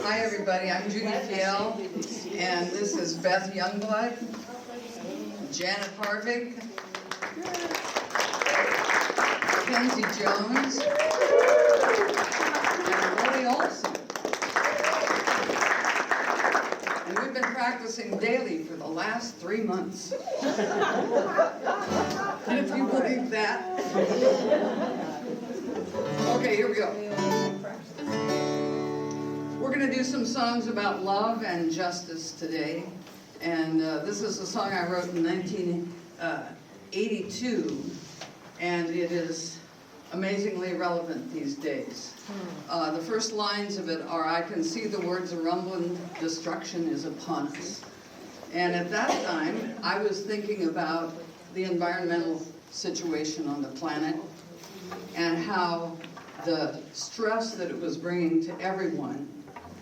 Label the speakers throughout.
Speaker 1: Hi everybody, I'm Judy Fiel, and this is Beth Youngblood, Janet Harvick, Kenzie Jones, and Willie Olson. And we've been practicing daily for the last 3 months. And if you believe that. Okay, here we go. We're going to do some songs about love and justice today. And this is a song I wrote in 1982, and it is amazingly relevant these days. The first lines of it are, I can see the words a rumbling, destruction is upon us. And at that time, I was thinking about the environmental situation on the planet and how the stress that it was bringing to everyone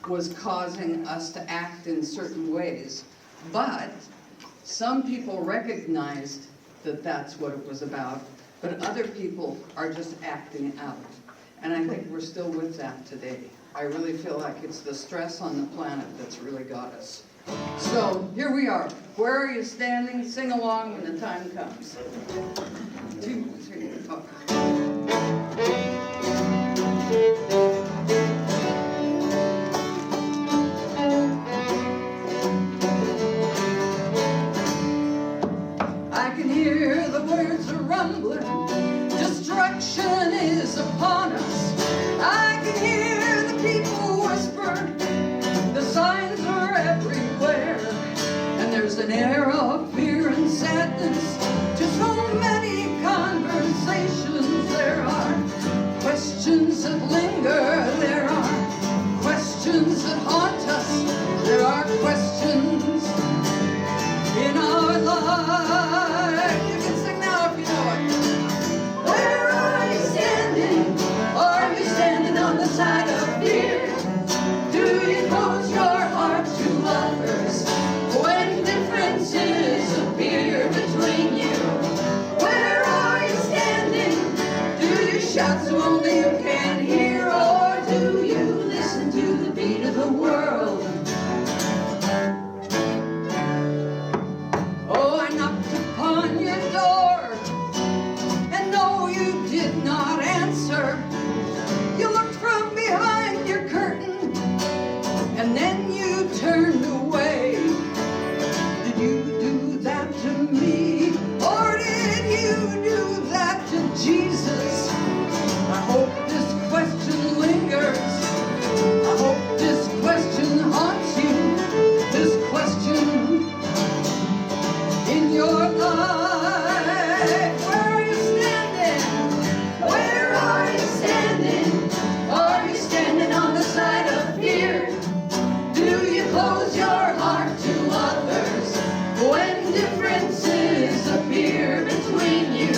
Speaker 1: was causing us to act in certain ways. But some people recognized that that's what it was about, but other people are just acting out. And I think we're still with that today. I really feel like it's the stress on the planet that's really got us. So here we are. Where are you standing? Sing along when the time comes. 2, 3, 4. I can hear the words are rumbling, destruction is upon us. I can hear the people whisper, the signs are everywhere, and there's an air of fear and sadness to so many conversations. There are questions that linger, there are questions that haunt us, there are questions in our life. You can sing now if you know it. Where are you standing? Are you standing on the side of fear? Do you close your heart to others when differences appear between you? Where are you standing? Do you shout so only you can hear, or do you listen to the beat of the world? Oh, I knocked upon your door, and no, you did not answer. You looked from behind your curtain, and then you turned away. Did you do that to me, or did you do that to Jesus? I hope this question lingers. I hope this question haunts you. This question in your life. Where are you standing? Where are you standing? Are you standing on the side of fear? Do you close your heart to others when differences appear between you?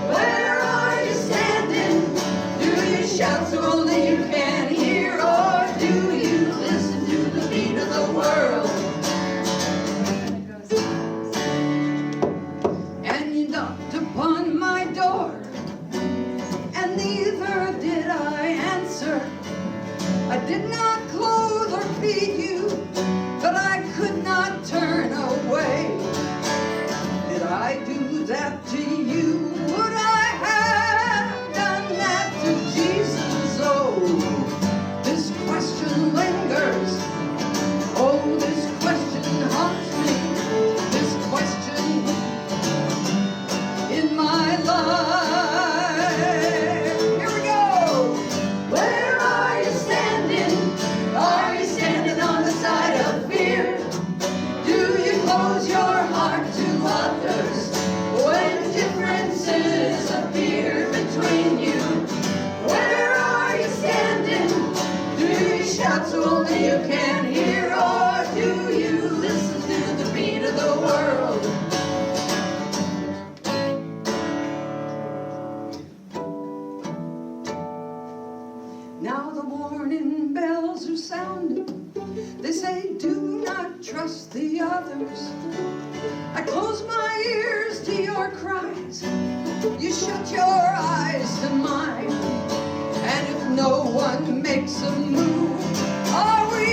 Speaker 1: Where are you standing? Do you shout so only you can hear, or do you listen to the beat of the world? And you knocked upon my door, and neither did I answer. I did not clothe or feed you, but I could not turn away. Did I do that to you? Would I have done that to Jesus? Oh, this question lingers. Oh, this question haunts me. This question in my life. Here we go. Where are you standing? Are you standing on the side of fear? Do you close your heart to others when differences appear between you? Where are you standing? Do you shout so only you can hear, or do you listen to the beat of the world? Now the warning bells are sounding. They say do not trust the others. I close my ears to your cries. You shut your eyes to mine. And if no one makes a move, are we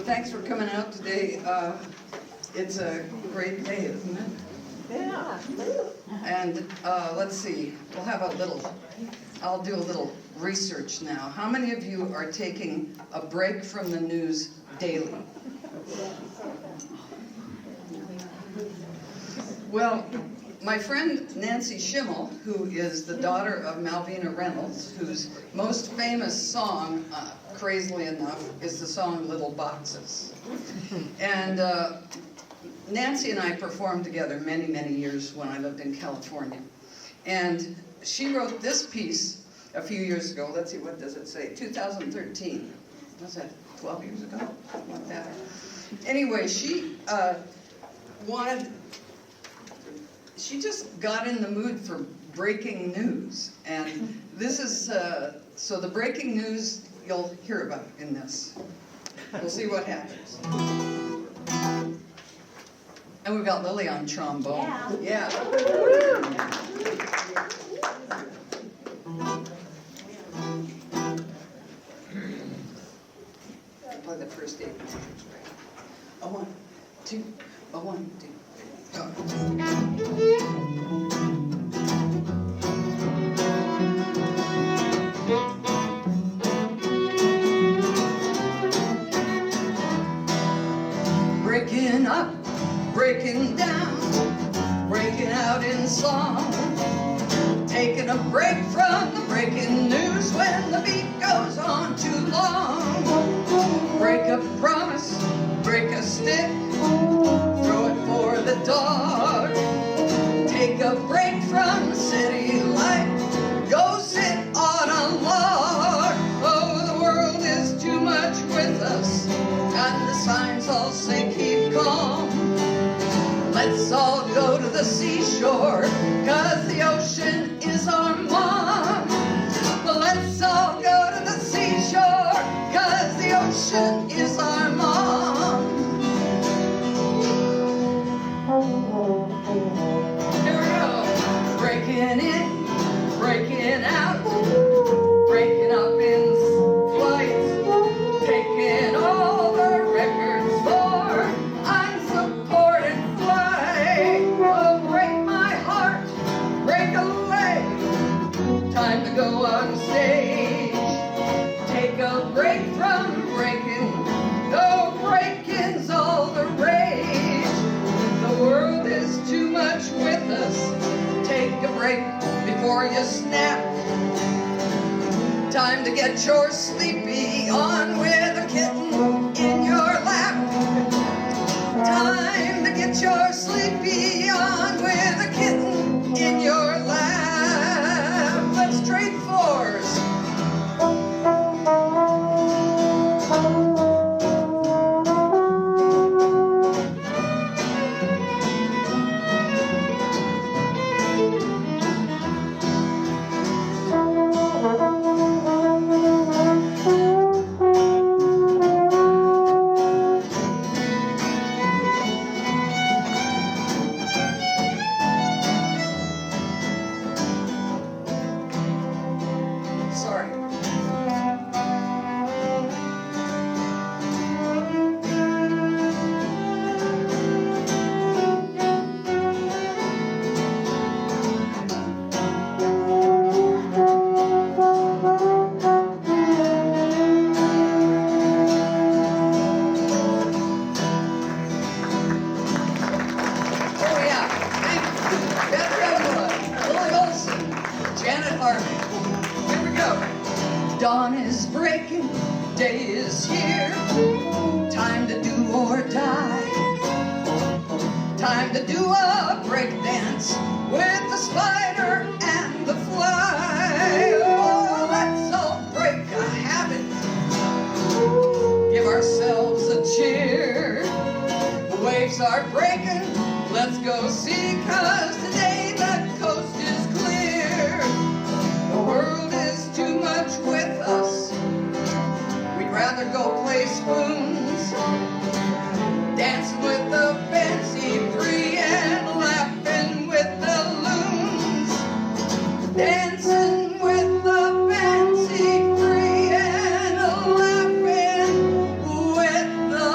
Speaker 1: thanks for coming out today. It's a great day, isn't it?
Speaker 2: Yeah.
Speaker 1: And let's see, I'll do a little research now. How many of you are taking a break from the news daily? Well, my friend Nancy Schimmel, who is the daughter of Malvina Reynolds, whose most famous song, crazily enough, is the song Little Boxes. And Nancy and I performed together many, many years when I lived in California. And she wrote this piece a few years ago. Let's see, what does it say? 2013. What's that, 12 years ago? Something like that. Anyway, she just got in the mood for breaking news. And this is, so the breaking news you'll hear about in this. We'll see what happens. And we've got Lily on trombone. Yeah. Play the first 8 minutes, right? A 1, 2, a 1, 2. Breaking up, breaking down, breaking out in song, taking a break from the breaking news when the beat goes on too long. Break a promise, break a stick, throw it for the dog. Take a break from city life, go sit on a log. Oh, the world is too much with us, and the signs all say keep calm. Let's all go to the seashore, 'cause the ocean is our mom. Let's all go to the seashore, 'cause the ocean is our mom. Here we go. Breaking in, breaking out, breaking up in flights, taking all the records for unsupported flight. Oh, break my heart, break a leg, time to go on stage. Take a break from breaking, no breaking's all the rage. The world is too much with us, take a break before you snap. Time to get your sleepy on with a kitten in your lap. Time to get your sleepy on with a kitten in your lap. Let's trade floors. Sorry. Oh yeah, thank you. Beth Redwood, Lily Olson, Janet Harvey. Here we go. Dawn is breaking, day is here. Time to do or die. Time to do a break dance with the spider and the fly. Oh, let's all break a habit. Give ourselves a cheer. The waves are breaking, let's go see, 'cause today the coast is clear. The world is too much with us, we'd rather go play spoons, dancing with the fancy free and laughing with the loons. Dancing with the fancy free and laughing with the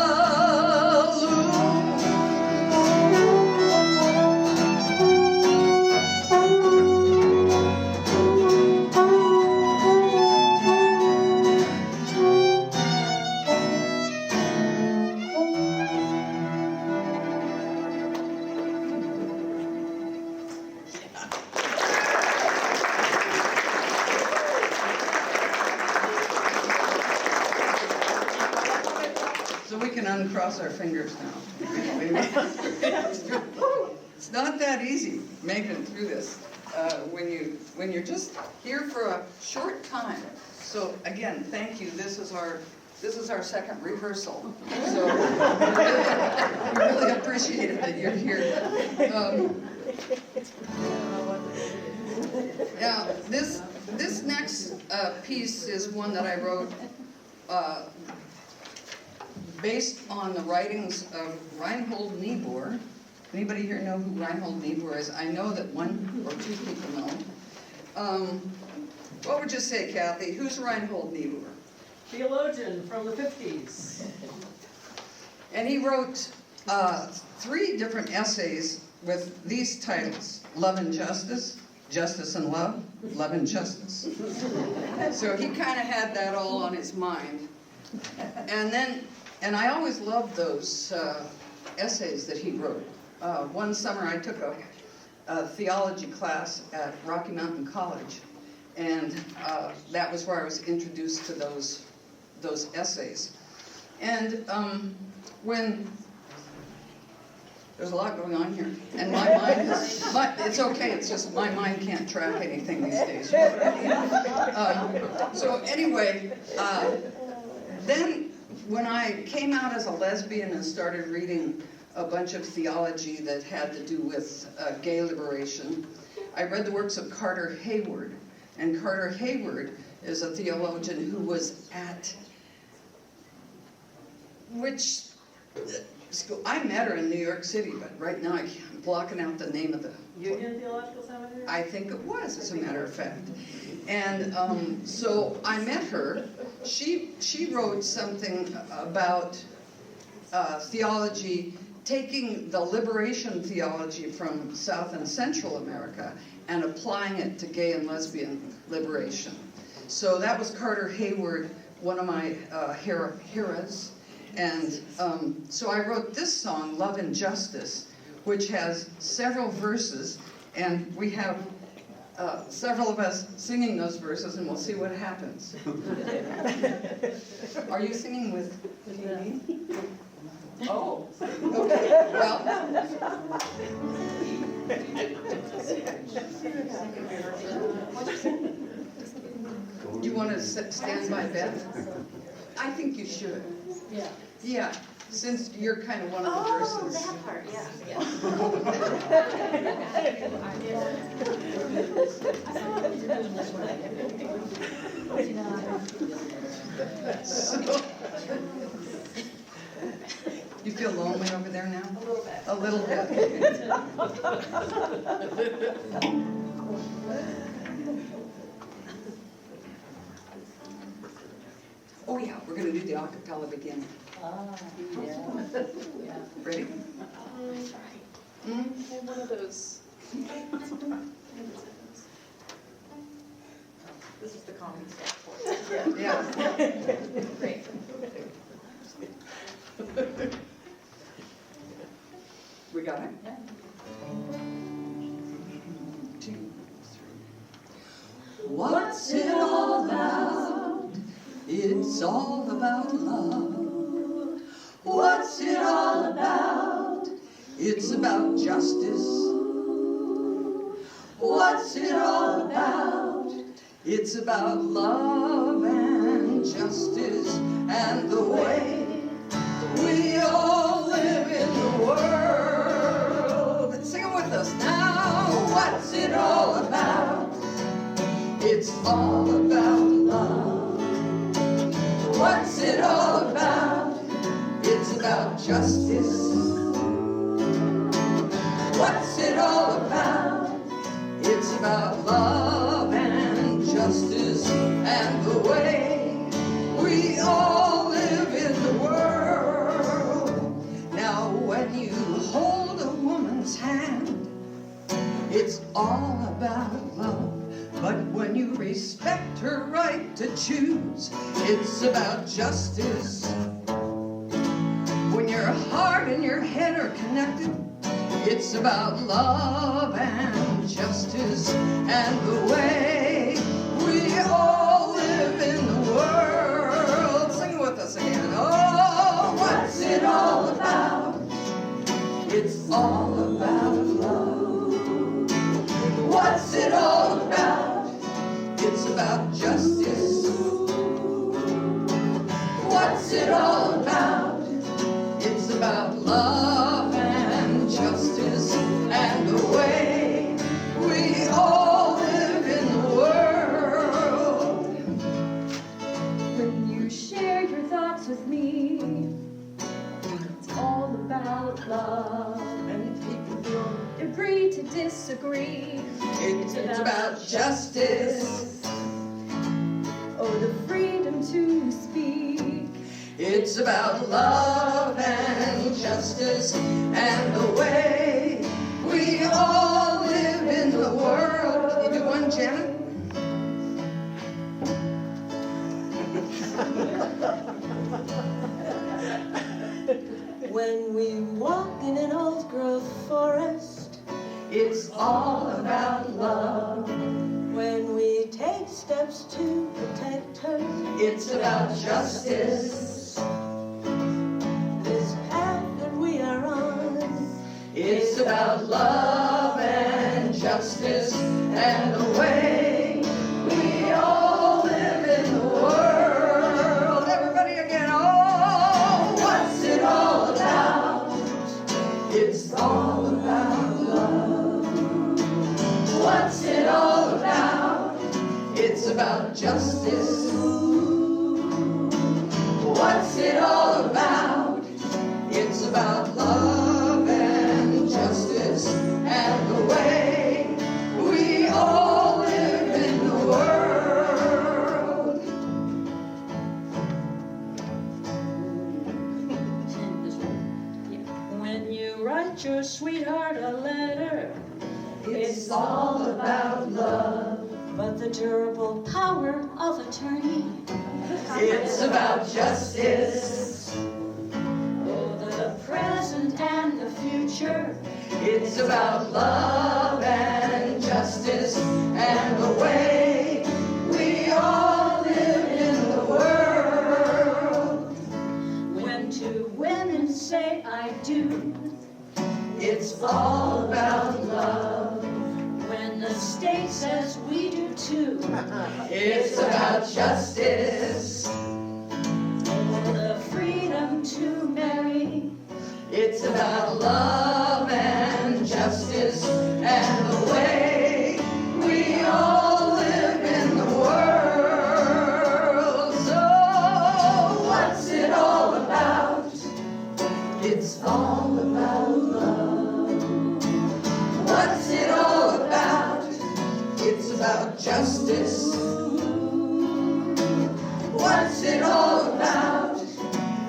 Speaker 1: can uncross our fingers now. It's not that easy making it through this when you're just here for a short time. So again, thank you. This is our second rehearsal. So we really appreciate it that you're here. Now this next piece is one that I wrote based on the writings of Reinhold Niebuhr. Anybody here know who Reinhold Niebuhr is? I know that one or two people know. What would you say, Kathy? Who's Reinhold Niebuhr?
Speaker 2: Theologian from the 50s.
Speaker 1: And he wrote 3 different essays with these titles: Love and Justice, Justice and Love, Love and Justice. So he kind of had that all on his mind. And I always loved those essays that he wrote. One summer I took a theology class at Rocky Mountain College, and that was where I was introduced to those essays. And when there's a lot going on here, and my mind it's okay, it's just my mind can't track anything these days. So anyway, then when I came out as a lesbian and started reading a bunch of theology that had to do with gay liberation, I read the works of Carter Hayward. And Carter Hayward is a theologian who was at which school? I met her in New York City, but right now I'm blocking out the name of the...
Speaker 2: Union Theological Seminary?
Speaker 1: I think it was, as a matter of fact. And so I met her. She wrote something about theology, taking the liberation theology from South and Central America and applying it to gay and lesbian liberation. So that was Carter Hayward, one of my heroes. And so I wrote this song, Love and Justice, which has several verses, and we have several of us singing those verses, and we'll see what happens. Are you singing with TV? Oh, okay, well. Do you want to stand by Beth? I think you should.
Speaker 2: Yeah.
Speaker 1: Yeah, since you're kind of one of the verses.
Speaker 3: Oh, that part, yeah.
Speaker 1: So, you feel lonely over there now? A little bit. A little bit. Oh yeah, we're going to do the a cappella beginning.
Speaker 2: Yeah.
Speaker 1: Ready?
Speaker 3: One of those. This is the comedy stuff.
Speaker 1: Yeah.
Speaker 3: Great.
Speaker 1: We got it?
Speaker 3: Yeah.
Speaker 1: 2, 3. What's it all about? It's all about love. What's it all about? It's about justice. What's it all about? It's about love and justice and the way we all live in the world. Sing it with us now. What's it all about? It's all about love. What's it all about? It's about justice. What's it all about? It's about love and justice and the way we all live in the world. Now when you hold a woman's hand, it's all about love. But when you respect her right to choose, it's about justice. When your heart and your head are connected, it's about love and justice and the way we all live in the world. Sing with us again. Oh, what's it all about love. What's it all about? It's about justice. What's it all about? It's about love and justice and the way we all live in the world.
Speaker 4: When you share your thoughts with me, it's all about love.
Speaker 1: And people
Speaker 4: Agree to disagree.
Speaker 1: it's about justice.
Speaker 4: Oh, the freedom to speak.
Speaker 1: It's about love and justice and the way we all live in the world. Can you do one, Janet?
Speaker 5: When we walk in an old growth forest,
Speaker 1: It's all about love.
Speaker 5: when we take steps to protect her,
Speaker 1: It's about justice.
Speaker 5: this path that we are on,
Speaker 1: It's about love and justice and the way we all live in the world. Everybody again. Oh, what's it all about? It's all about love. What's it all about? It's about justice. What's it all about? It's about love and justice and the way we all live in the world.
Speaker 5: when you write your sweetheart a letter,
Speaker 1: It's all about love.
Speaker 5: but the durable power of attorney,
Speaker 1: It's about justice.
Speaker 5: oh, the present and the future,
Speaker 1: It's about love and justice and the way we all live in the world.
Speaker 5: when two women say I do,
Speaker 1: It's all about love.
Speaker 5: when the state says we do too,
Speaker 1: It's about justice.
Speaker 5: oh, the freedom to marry,
Speaker 1: It's about love and justice and the way we all live in the world. So what's it all about? It's all about love. What's it all about? It's about justice. What's it all about?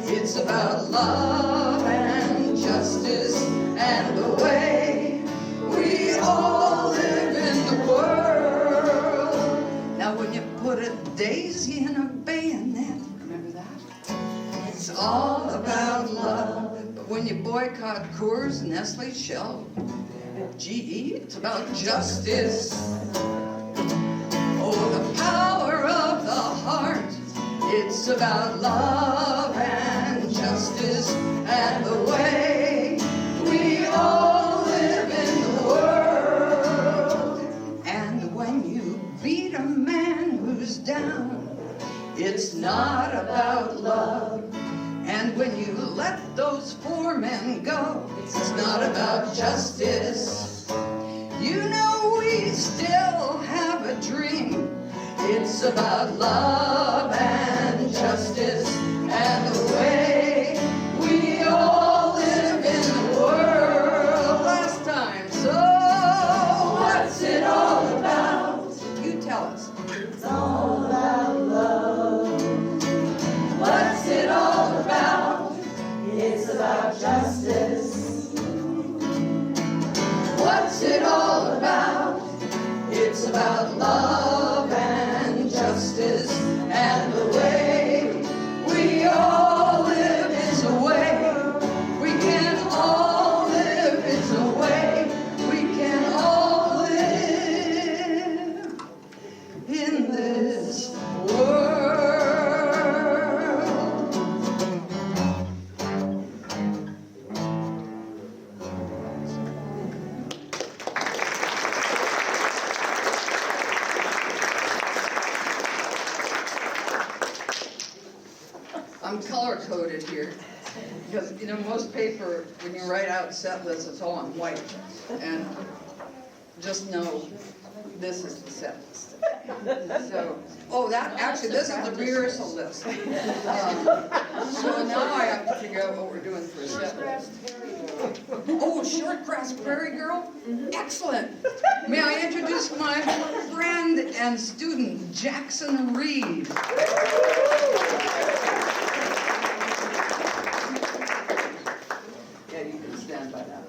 Speaker 1: It's about love and justice and the way we all live in the world. Now when you put a daisy in a bayonet, remember that? It's all about love. But when you boycott Coors, Nestle, Shell, GE, it's about justice. Oh, the power of the heart. It's about love and justice and the way we all live in the world. And when you beat a man who's down, it's not about love. And when you let those 4 men go, it's not about justice. You know we still have a dream. It's about love and justice and the way we all live in the world. Last time, so what's it all about? You tell us.
Speaker 5: it's all about love,
Speaker 1: What's it all about?
Speaker 5: it's about justice,
Speaker 1: What's it all about? It's about love and justice and the way we color-coded here. Because, you know, most paper, when you write out set lists, it's all in white. And just know, this is the set list. So, oh, this is the rehearsal list. So now I have to figure out what we're doing for a set list. Oh, short grass prairie girl? Excellent. May I introduce my friend and student, Jackson Reed. Yeah, you can stand by that.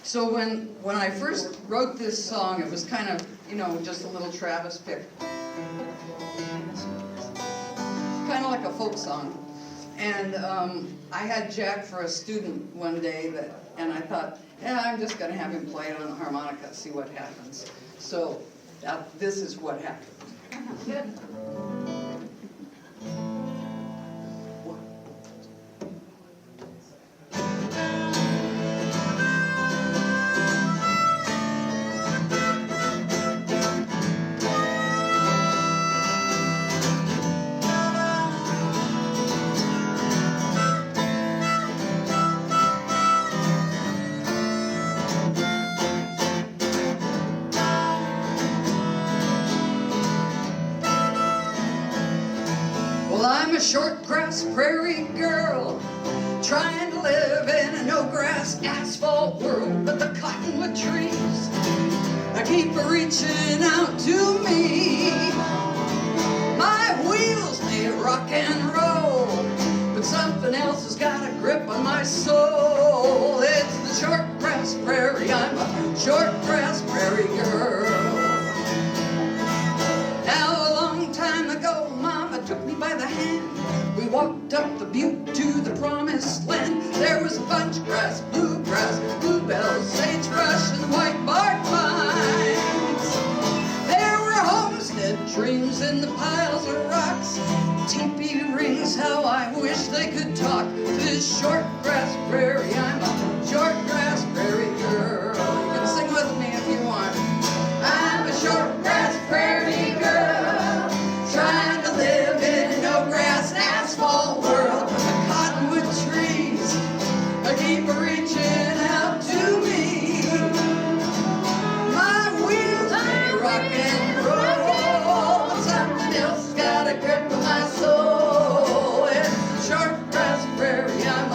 Speaker 1: So when I first wrote this song, it was kind of, you know, just a little Travis pick. Kind of like a folk song. And I had Jack for a student one day, and I thought, yeah, I'm just going to have him play it on the harmonica, see what happens. So this is what happened.
Speaker 3: Good.
Speaker 1: I'm a short grass prairie girl, trying to live in a no grass asphalt world, but the cottonwood trees, I keep reaching out to me. My wheels may rock and roll, but something else has got a grip on my soul. It's the short grass prairie, I'm a short grass prairie girl. Now a long time ago, Mama took me by the hand. We walked up the butte to the promised land. There was bunch grass, bluegrass, bluebells, sagebrush, and white bark pines. There were homestead dreams in the piles of rocks. Teepee rings, how I wish they could talk. This short grass prairie, I'm a short grass prairie girl. You can sing with me if you want. I'm a short grass prairie girl, trying to live in a no grass asphalt world. With the cottonwood trees, I keep reaching out to me. My wheels may rock and roll, but something else has got a grip on my soul. It's the short grass prairie, I'm a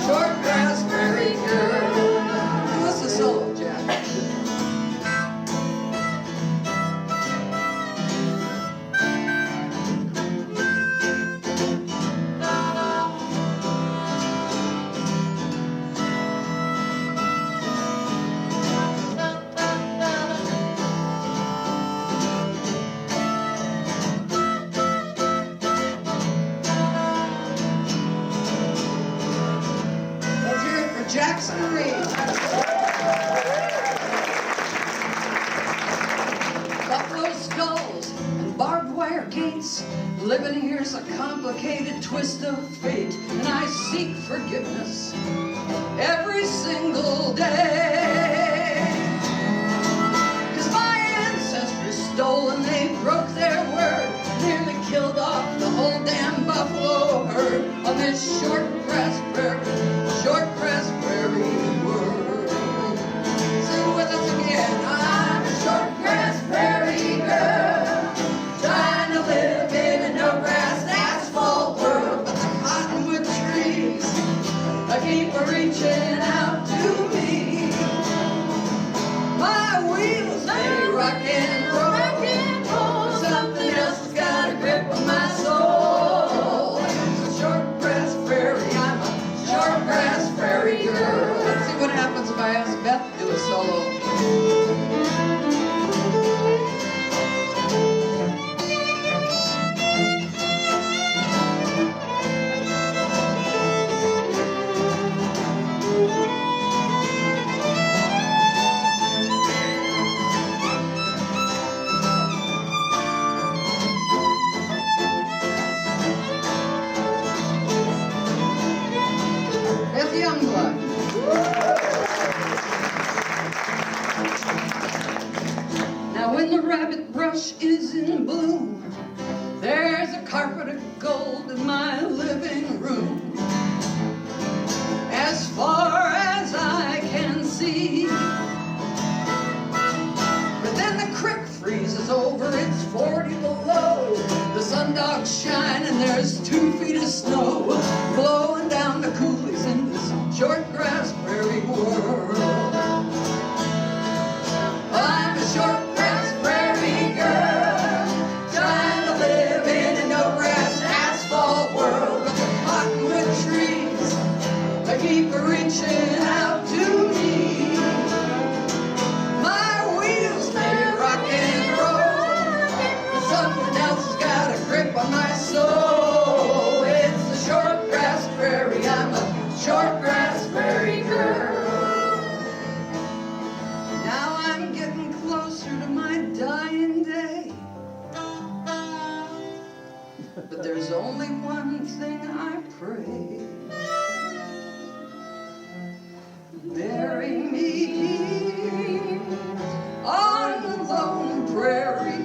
Speaker 1: short grass prairie girl. Give us a solo, Jack. Let's hear it for Jackson Reed. Buffalo skulls and barbed wire gates. Living here's a complicated twist of fate, and I seek forgiveness every single day. 'Cause my ancestors stole and they broke their word, nearly killed off the whole damn buffalo herd on this short grass prairie world. Sing with us again. I'm a short grass prairie girl, trying to live in a no grass asphalt world, but the cottonwood trees, I keep reaching out to me. carpet of gold in my living room. As far as I can see. But then the creek freezes over, it's 40 below. The sundogs shine and there's 2 feet of snow blowing down the coulees in this short grass prairie world. I'm a short grass prairie girl, trying to live in a no grass asphalt world. With the cottonwood trees, they keep reaching out to me. My wheels may rock and roll, but something else has got a grip on my soul. It's the short grass prairie, I'm a short grass prairie girl. Now I'm getting closer to my dying day, but there's only one thing I pray. Bury me here on the lone prairie,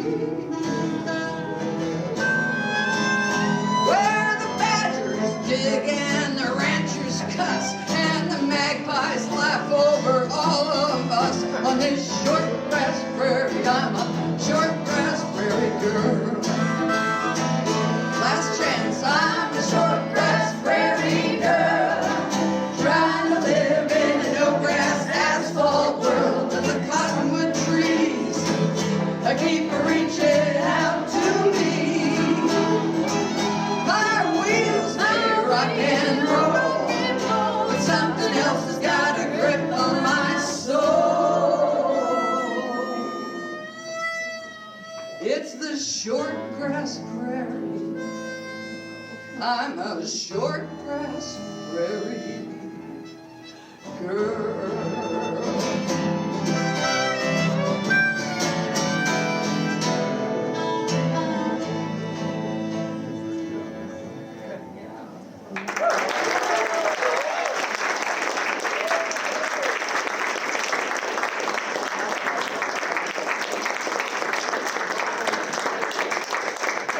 Speaker 1: where the badgers dig and the ranchers cuss and the magpies laugh over all of us. On this short grass prairie, I'm a short grass prairie girl. Last chance, I'm a short grass prairie girl, trying to live in a no grass asphalt world. With the cottonwood trees, I keep reaching out to me. My wheels may rock and roll, but something else has got a grip on my soul. It's the short grass prairie, I'm a short grass prairie girl.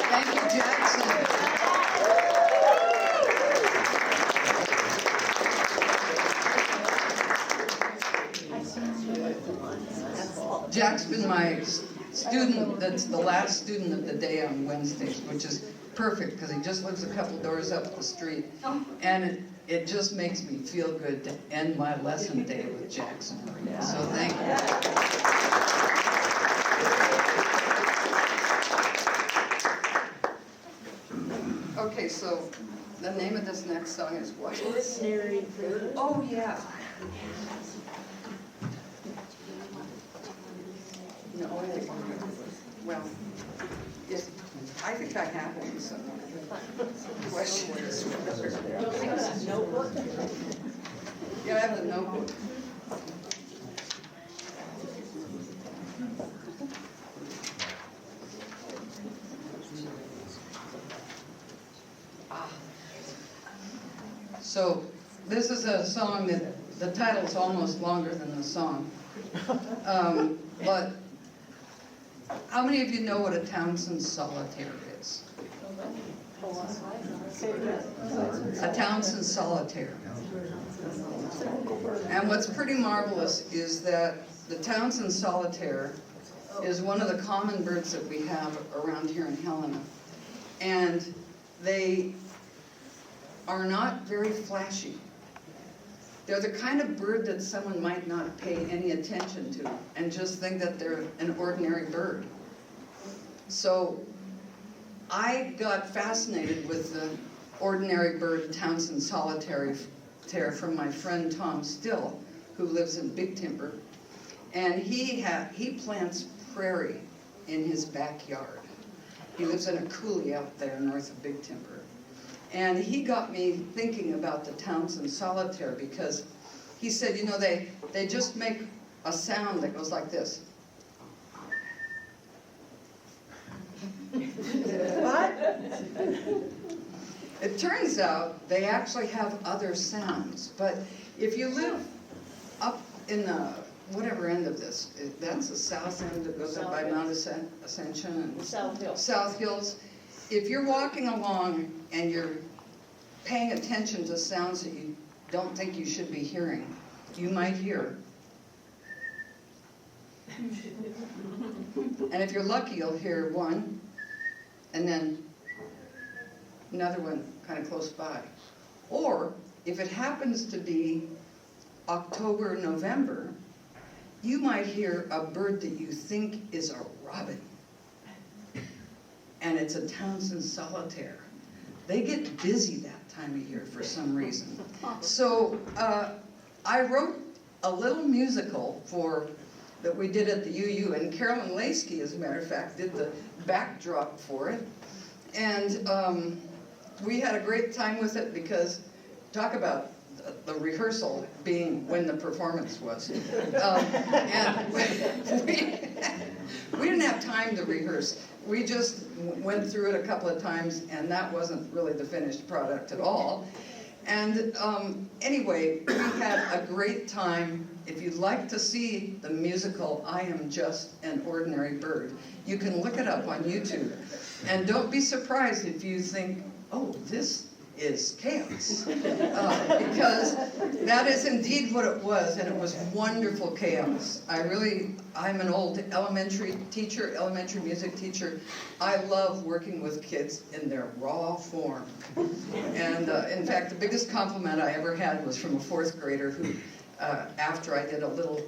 Speaker 1: Thank you, Jackson. Jack's been my student, that's the last student of the day on Wednesdays, which is perfect because he just lives a couple doors up the street. And it just makes me feel good to end my lesson day with Jackson. So thank you. Okay, so the name of this next song is what?
Speaker 5: Ordinary bird.
Speaker 1: Oh, yeah. No, well, yes, I think I have one somewhere. The question is whether.
Speaker 5: Notebook.
Speaker 1: Yeah, I have the notebook. So this is a song that the title's almost longer than the song. But how many of you know what a Townsend solitaire is? A Townsend solitaire. And what's pretty marvelous is that the Townsend solitaire is one of the common birds that we have around here in Helena. And they are not very flashy. They're the kind of bird that someone might not pay any attention to and just think that they're an ordinary bird. So I got fascinated with the ordinary bird Townsend solitaire from my friend Tom Still, who lives in Big Timber. And he plants prairie in his backyard. He lives in a coulee out there north of Big Timber. And he got me thinking about the Townsend solitaire because he said, you know, they just make a sound that goes like this. What? It turns out they actually have other sounds, but if you live up in the whatever end of this, that's the south end that goes up by Mount Ascension and
Speaker 5: South Hill.
Speaker 1: South Hills. if you're walking along and you're paying attention to sounds that you don't think you should be hearing, you might hear. And if you're lucky, you'll hear one, and then another one kind of close by. Or, if it happens to be October, November, you might hear a bird that you think is a robin. And it's a Townsend solitaire. They get busy that time of year for some reason. So I wrote a little musical that we did at the UU, and Carolyn Laskey, as a matter of fact, did the backdrop for it. And we had a great time with it because, talk about the rehearsal being when the performance was. And we didn't have time to rehearse. We just went through it a couple of times, and that wasn't really the finished product at all. And anyway, we had a great time. If you'd like to see the musical, I Am Just an Ordinary Bird, you can look it up on YouTube. And don't be surprised if you think, oh, this is chaos. Because that is indeed what it was, and it was wonderful chaos. I'm an old elementary music teacher. I love working with kids in their raw form. And in fact, the biggest compliment I ever had was from a 4th grader who, after I did a little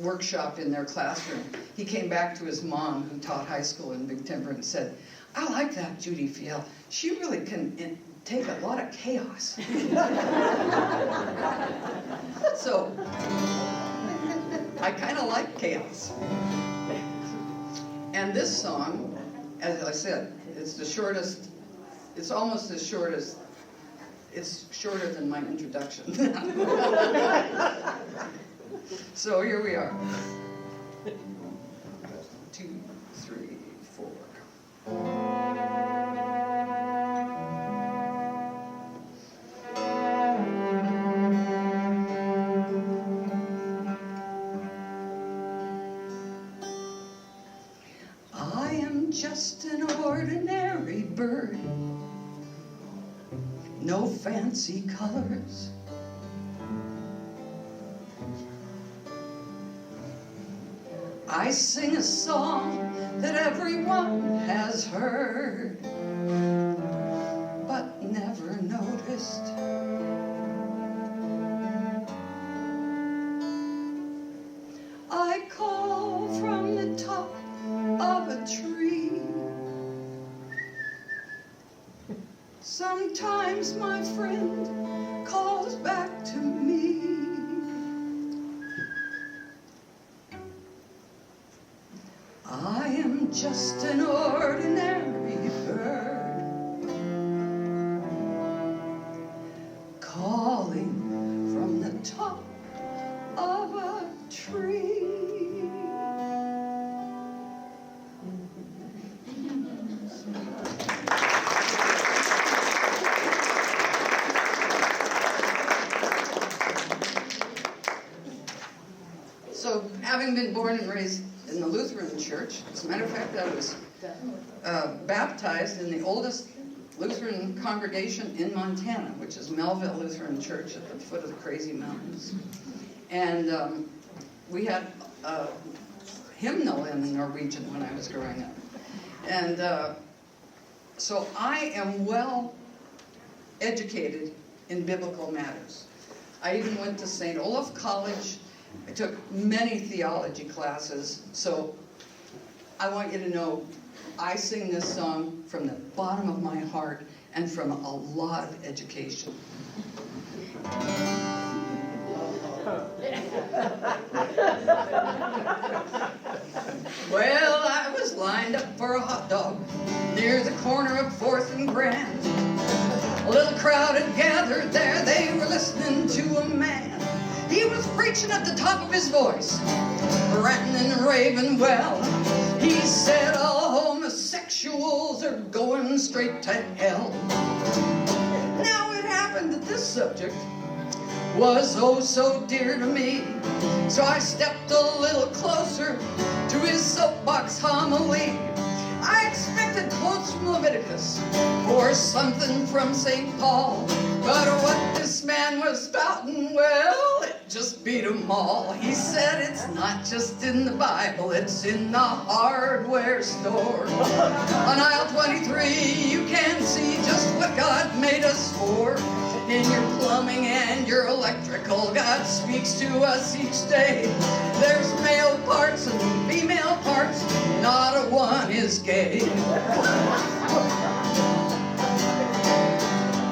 Speaker 1: workshop in their classroom, he came back to his mom, who taught high school in Big Timber, and said, I like that Judy Fiel. She really can take a lot of chaos. So, I kind of like chaos. And this song, as I said, it's the shortest, it's almost as short as, it's shorter than my introduction. So here we are. 2, 3, 4. I am just an ordinary bird, no fancy colors. I sing a song that everyone has heard, but never noticed. I call from the top of a tree. Sometimes my friend calls back to me. I am just an ordinary bird, calling from the top of a tree. So, having been born and raised in the Lutheran Church, as a matter of fact, I was baptized in the oldest Lutheran congregation in Montana, which is Melville Lutheran Church at the foot of the Crazy Mountains. And we had a hymnal in Norwegian when I was growing up. And so I am well educated in biblical matters. I even went to St. Olaf College. I took many theology classes, so I want you to know I sing this song from the bottom of my heart and from a lot of education. Well, I was lined up for a hot dog near the corner of 4th and Grand. A little crowd had gathered there, they were listening to a man. He was preaching at the top of his voice, ranting and raving well. He said all homosexuals are going straight to hell. Now it happened that this subject was oh so dear to me, so I stepped a little closer to his soapbox homily. I expected quotes from Leviticus or something from St. Paul, but what this man was spouting, well, it just beat 'em all. He said it's not just in the Bible, it's in the hardware store. On aisle 23, you can see just what God made us for. In your plumbing and your electrical, God speaks to us each day. There's male parts and female parts, not a one is gay.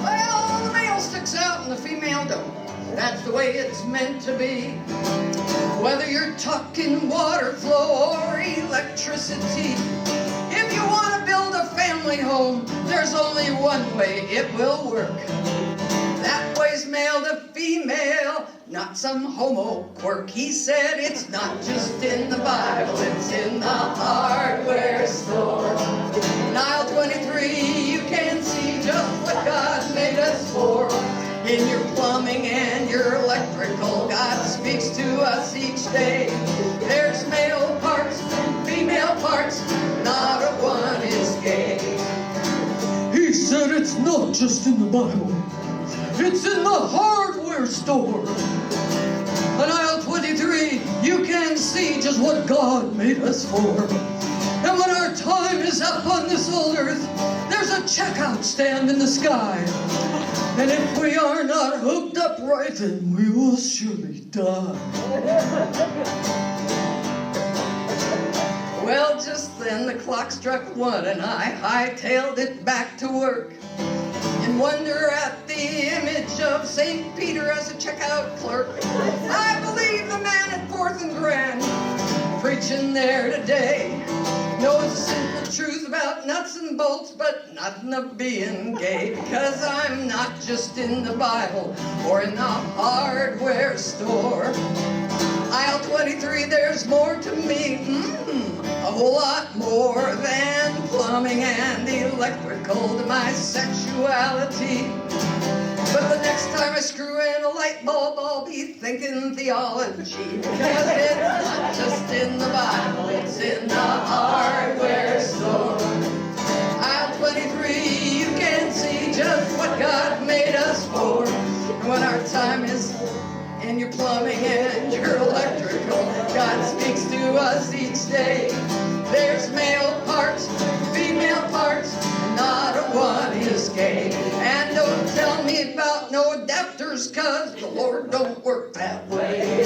Speaker 1: Well, the male sticks out and the female don't. That's the way it's meant to be. Whether you're talking water flow or electricity, if you want to build a family home, there's only one way it will work. That way's male to female, not some homo quirk. He said it's not just in the Bible, it's in the hardware store. In aisle 23, you can see just what God made us for. In your plumbing and your electrical, God speaks to us each day. There's male parts and female parts, not a one is gay. He said it's not just in the Bible, it's in the hardware store. On aisle 23, you can see just what God made us for. And when our time is up on this old earth, there's a checkout stand in the sky. And if we are not hooked up right, then we will surely die. Well, just then the clock struck 1 and I hightailed it back to work. In wonder at the image of St. Peter as a checkout clerk, I believe the man at 4th and Grand preaching there today knows a simple truth about nuts and bolts, but nothing of being gay. Because I'm not just in the Bible or in the hardware store. Aisle 23, there's more to me, a whole lot more than plumbing and electrical to my sexuality. But the next time I screw in a light bulb, I'll be thinking theology. Because it's not just in the Bible, it's in the hardware store. Aisle 23, you can see just what God made us for. And when our time is in your plumbing and your electrical, God speaks to us each day. There's male parts, female parts, not a one is gay. And don't tell me about no adapters, cause the Lord don't work that way.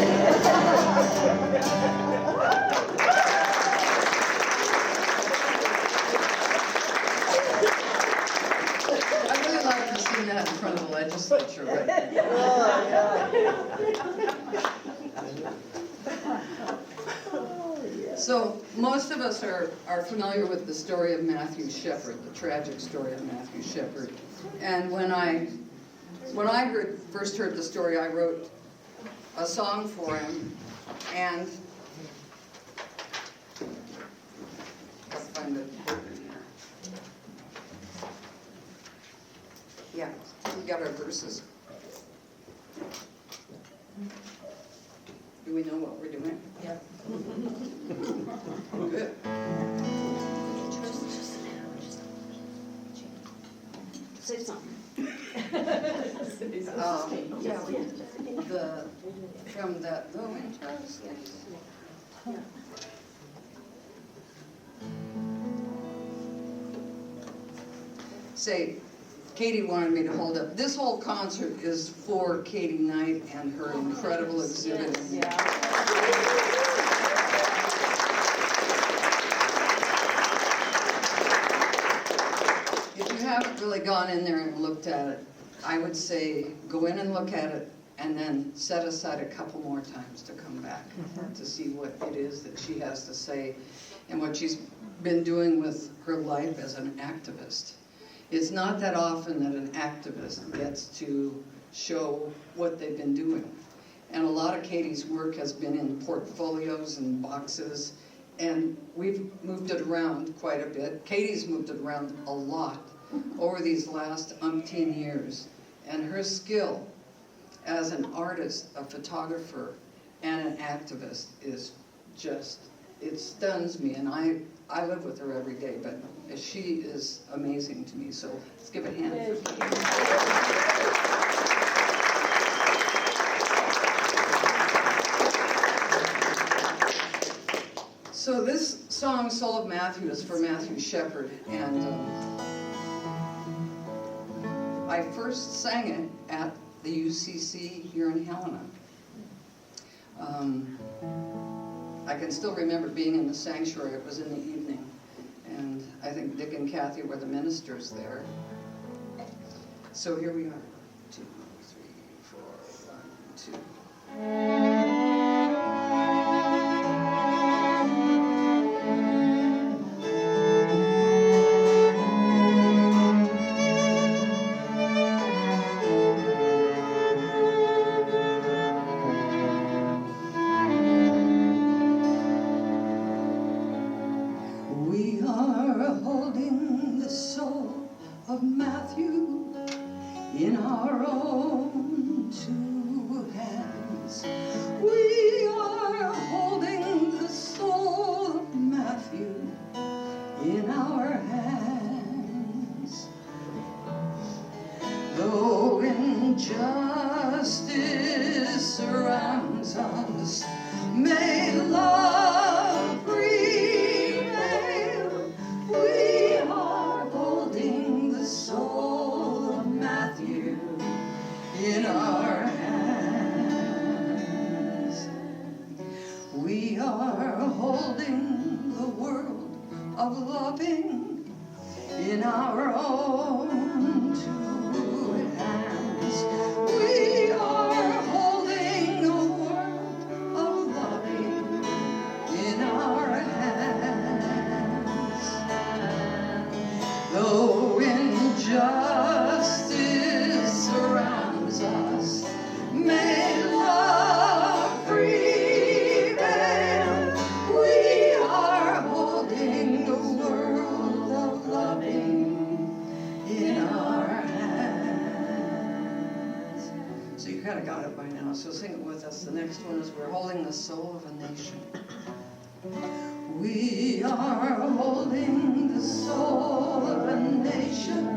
Speaker 1: I'd really like to see that in front of the legislature right now. So most of us are familiar with the story of Matthew Shepard, the tragic story of Matthew Shepard. And when I first heard the story, I wrote a song for him, and I'll find it. Yeah, we got our verses. Do we know what we're doing?
Speaker 2: Yeah.
Speaker 1: Good.
Speaker 2: Say something.
Speaker 1: Yeah, from that, the winters, yes. Say, Katie wanted me to hold up. This whole concert is for Katie Knight and her incredible exhibit. If you haven't really gone in there and looked at it, I would say go in and look at it and then set aside a couple more times to come back to see what it is that she has to say and what she's been doing with her life as an activist. It's not that often that an activist gets to show what they've been doing. And a lot of Katie's work has been in portfolios and boxes, and we've moved it around quite a bit. Katie's moved it around a lot over these last umpteen years. And her skill as an artist, a photographer, and an activist is just, it stuns me. And I live with her every day, but she is amazing to me, so let's give a hand for Katie. So this song, Soul of Matthew, is for Matthew Shepard, and I first sang it at the UCC here in Helena. I can still remember being in the sanctuary. It was in the evening, and I think Dick and Kathy were the ministers there. So here we are. 2, 3, 4, 1, 2. We are holding the soul of Matthew in our own 2 hands. We are holding the soul of Matthew in our hands. Though injustice surrounds us, may love prevail. We are holding the soul of Matthew in our hands. We are holding the world of loving in our own 2 hands. We are holding a world of loving in our hands. Though injustice surrounds us, may love prevail. We are holding the world of loving in our hands. So you kind of got it by now, so sing it with us. The next one is We're Holding the Soul of a Nation. We are holding the soul of a nation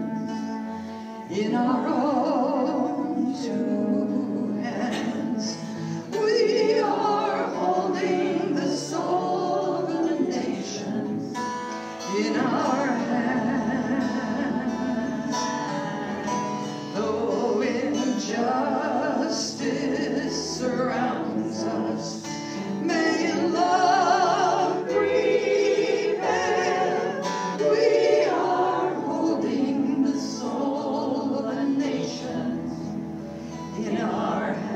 Speaker 1: in our own 2 hands. We are holding the soul of a nation in our hands. Though injustice surrounds us, may love prevail. We are holding the soul of a nation in our hands.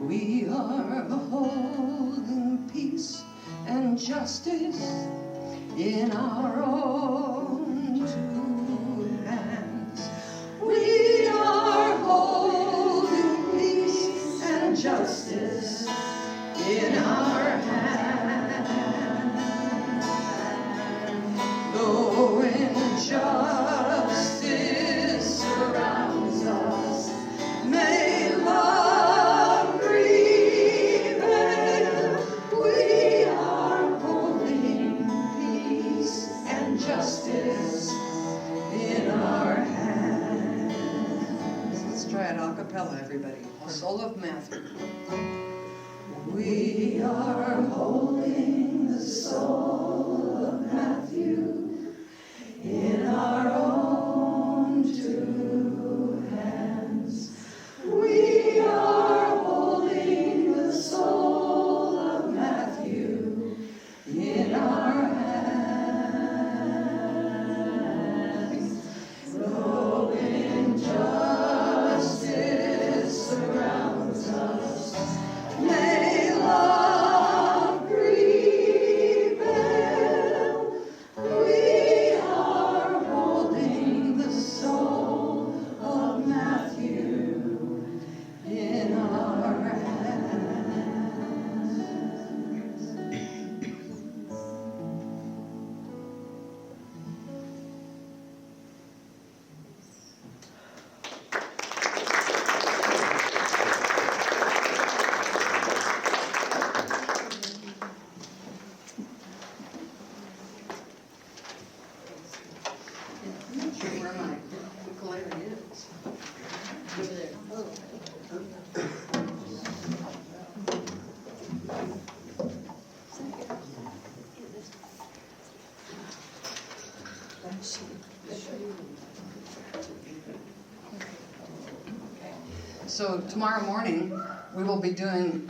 Speaker 1: We are holding peace and justice in our own 2 hands. We are holding peace and justice in our hands. Though injustice surrounds us, may love prevail. We are holding peace and justice in our hands. Let's try it a cappella, everybody. Soul of Matthew. We are holding the soul of Matthew in our own 2 hands. We are holding the soul of Matthew in our hands. So tomorrow morning, we will be doing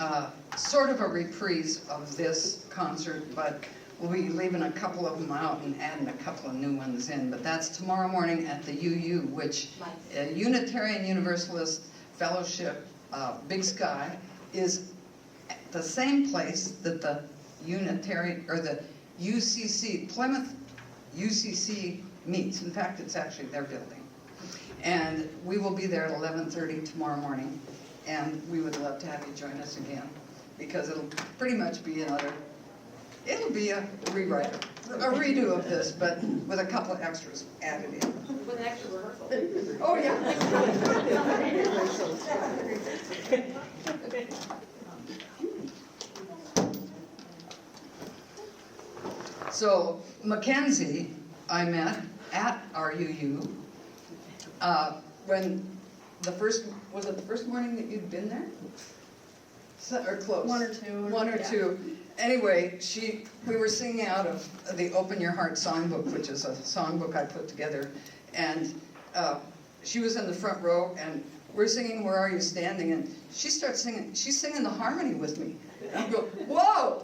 Speaker 1: sort of a reprise of this concert, but we'll be leaving a couple of them out and adding a couple of new ones in. But that's tomorrow morning at the UU, which Unitarian Universalist Fellowship Big Sky is the same place that the Unitarian, or the UCC, Plymouth UCC meets. In fact, it's actually their building. And we will be there at 11:30 tomorrow morning, and we would love to have you join us again, because it'll pretty much be it'll be a rewrite, a redo of this, but with a couple of extras added in.
Speaker 3: With an extra rehearsal.
Speaker 1: Oh, yeah. So Mackenzie, I met at our UU when was it the first morning that you'd been there? Or close?
Speaker 4: One or two.
Speaker 1: One or two. Anyway, we were singing out of the Open Your Heart songbook, which is a songbook I put together, and she was in the front row, and we're singing "Where Are You Standing?" and she starts singing. She's singing the harmony with me. And I go, whoa!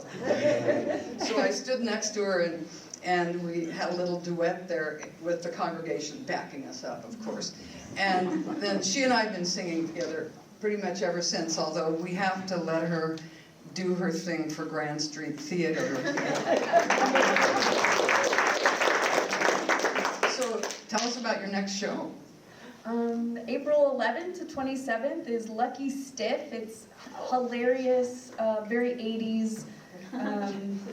Speaker 1: So I stood next to her, and we had a little duet there with the congregation backing us up, of course. And then she and I have been singing together pretty much ever since, although we have to let her do her thing for Grand Street Theater. So tell us about your next show.
Speaker 4: April 11th to 27th is Lucky Stiff. It's hilarious, very 80s,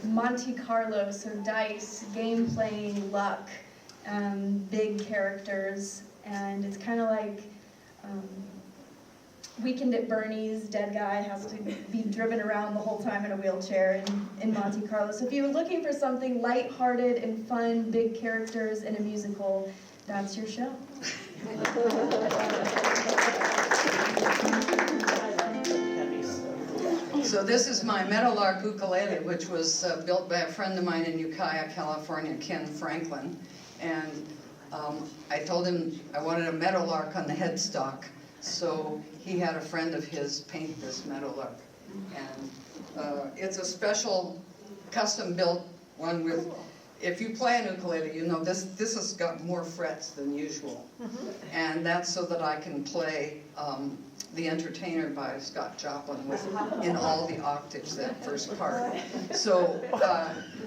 Speaker 4: Monte Carlo, so dice, game playing, luck, big characters, and it's kind of like Weekend at Bernie's. Dead guy has to be driven around the whole time in a wheelchair in Monte Carlo. So if you're looking for something lighthearted and fun, big characters in a musical, that's your show.
Speaker 1: So this is my Meadowlark ukulele, which was built by a friend of mine in Ukiah, California, Ken Franklin. And I told him I wanted a meadowlark on the headstock. So he had a friend of his paint this meadowlark. And it's a special custom-built one with, if you play an ukulele, you know this has got more frets than usual. And that's so that I can play The Entertainer by Scott Joplin in all the octaves, that first part. So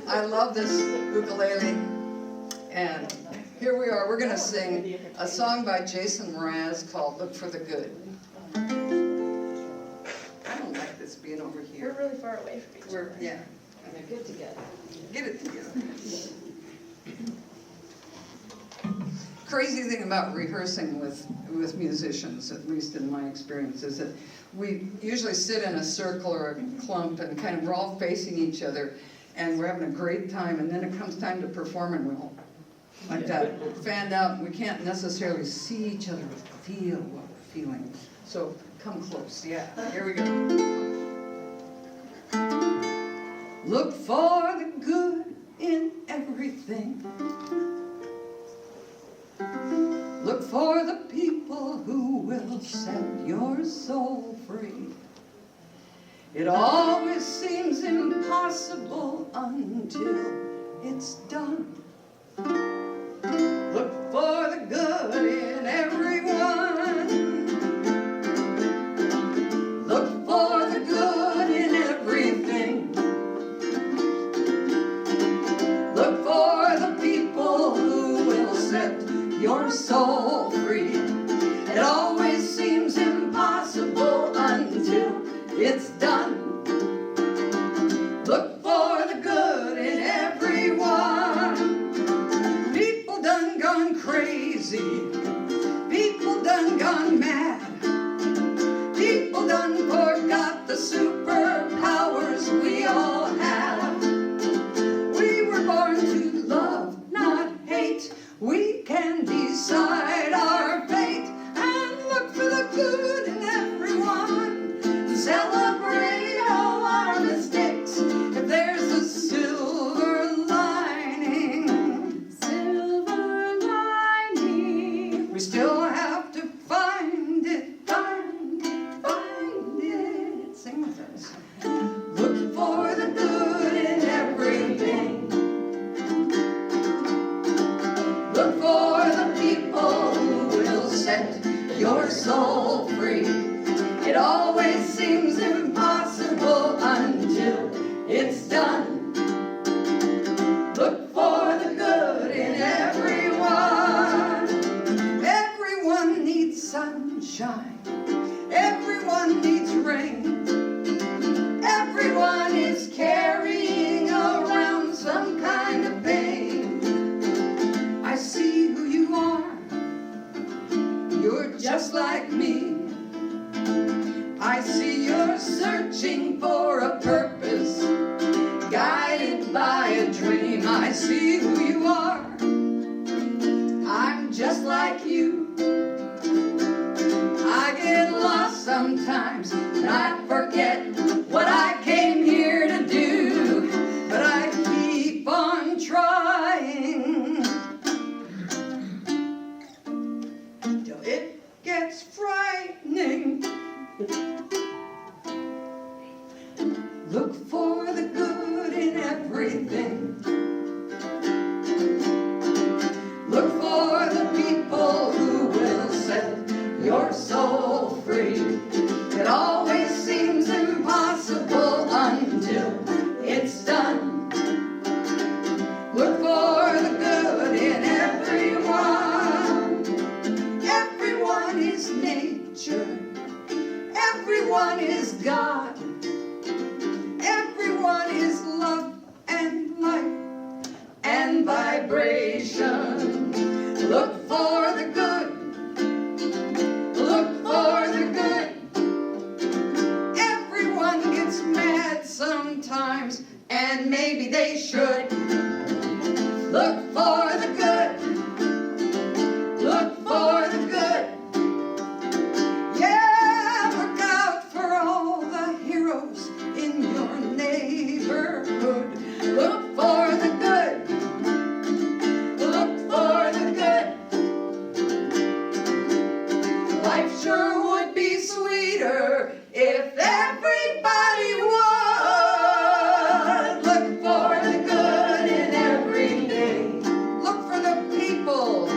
Speaker 1: I love this ukulele, and here we are. We're going to sing a song by Jason Mraz called Look for the Good. I don't like this being over here.
Speaker 4: We're really far away from each other.
Speaker 1: Yeah.
Speaker 3: They're good together.
Speaker 1: Get it together. Crazy thing about rehearsing with musicians, at least in my experience, is that we usually sit in a circle or a clump and kind of we're all facing each other and we're having a great time, and then it comes time to perform and we're all like that, fanned out, and we can't necessarily see each other or feel what we're feeling. So come close, yeah, here we go. Look for the good in everything. Look for the people who will set your soul free. It always seems impossible until it's done. Look for the good in everyone. Look for the good in everything. Look for the people who will set your soul free. It always seems impossible until it's done. Look for the good in everyone. People done gone crazy. People done gone mad. People done forgot the superpowers we all have. We were born to love, not hate. We can decide our fate and look for the good in everyone. Celebrate all our mistakes if there's a silver lining.
Speaker 4: Silver lining.
Speaker 1: We still have to find it, darn it's done. Look for the good in everyone. Everyone needs sunshine. Everyone needs rain. Everyone is carrying around some kind of pain. I see who you are. You're just like me. I see you're searching for a purpose, guided by a dream. I see who you are. I'm just like you. I get lost sometimes, and I forget what I came here to do, but I keep on trying till it gets frightening. Look for the good in everything. Look for the people who will set your soul free. It always seems impossible until it's done. Look for the good in everyone. Everyone is nature. Everyone is God. Everyone is love and light and vibration. Look for the good. Look for the good. Everyone gets mad sometimes, and maybe they should. Look for the good. Look for the good. Yeah, look out for all the heroes in your neighborhood. Look for the good. Look for the good. Life sure would be sweeter if everybody would. Look for the good in everything. Look for the people.